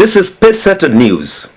This is Pacesetter News.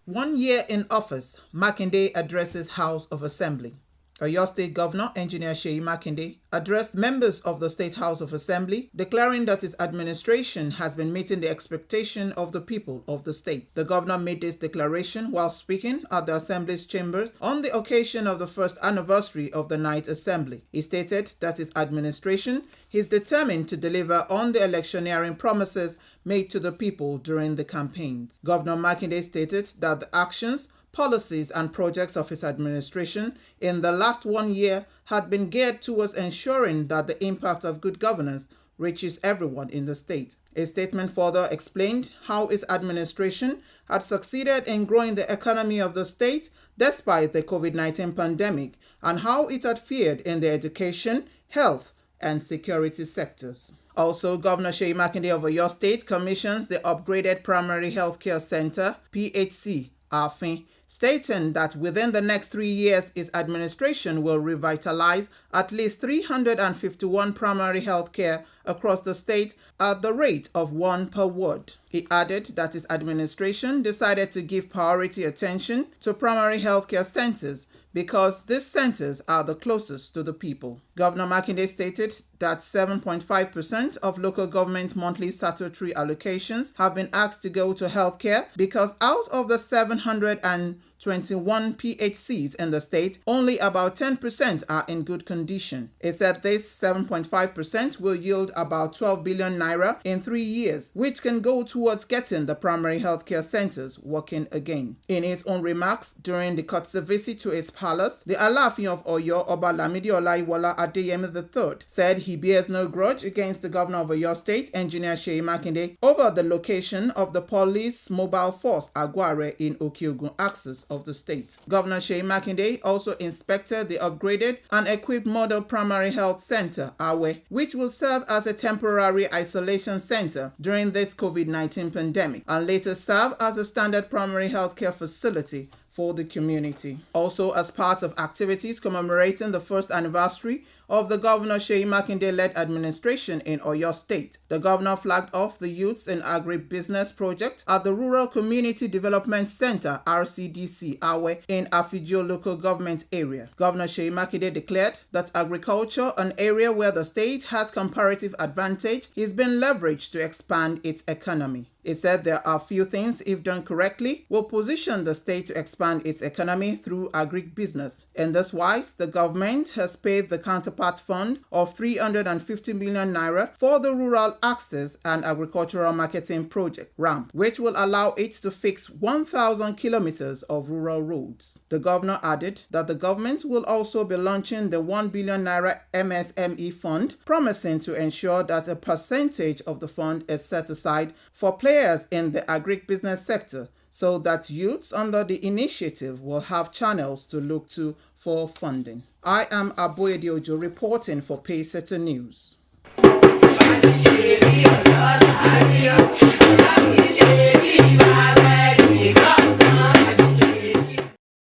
1 year in office, Makinde addresses House of Assembly. Oyo State Governor Engineer Makinde addressed members of the State House of Assembly, declaring that his administration has been meeting the expectation of the people of the state. The governor made this declaration while speaking at the Assembly's chambers on the occasion of the first anniversary of the Night Assembly. He stated that his administration is determined to deliver on the electioneering promises made to the people during the campaigns. Governor Makinde stated that the actions, policies and projects of his administration in the last 1 year had been geared towards ensuring that the impact of good governance reaches everyone in the state. A statement further explained how his administration had succeeded in growing the economy of the state despite the COVID-19 pandemic and how it had fared in the education, health, and security sectors. Also, Governor Makinde of Oyo State commissions the upgraded Primary Healthcare Center, PHC, Afin, stating that within the next 3 years, his administration will revitalize at least 351 primary health care across the state at the rate of 1 per ward. He added that his administration decided to give priority attention to primary health care centers because these centers are the closest to the people. Governor Makinde stated that 7.5% of local government monthly statutory allocations have been asked to go to healthcare because out of the 721 PHCs in the state, only about 10% are in good condition. He said this 7.5% will yield about 12 billion naira in 3 years, which can go towards getting the primary healthcare centers working again. In his own remarks during the courtesy visit to his palace, the Alaafin of Oyo, Oba Lamidi Olaiwola Adeyemi III, said he bears no grudge against the governor of Oyo State, Engineer Makinde, over the location of the police mobile force Aguare in Okiogun axis of the state. Governor Makinde also inspected the upgraded and equipped model primary health center, Awe, which will serve as a temporary isolation center during this COVID-19 pandemic and later serve as a standard primary health care facility for the community. Also, as part of activities commemorating the first anniversary of the Governor Makinde-led administration in Oyo State, the governor flagged off the Youths in Agribusiness project at the Rural Community Development Center, RCDC, Awe, in Afijio local government area. Governor Makinde declared that agriculture, an area where the state has comparative advantage, is being leveraged to expand its economy. He said there are few things, if done correctly, will position the state to expand its economy through agribusiness. In this wise, the government has paid the counterpart fund of 350 million naira for the Rural Access and Agricultural Marketing Project, RAMP, which will allow it to fix 1,000 kilometers of rural roads. The governor added that the government will also be launching the 1 billion naira MSME fund, promising to ensure that a percentage of the fund is set aside for players in the agribusiness sector so that youths under the initiative will have channels to look to for funding. I am Aboyede Ojo reporting for Pacesetter News.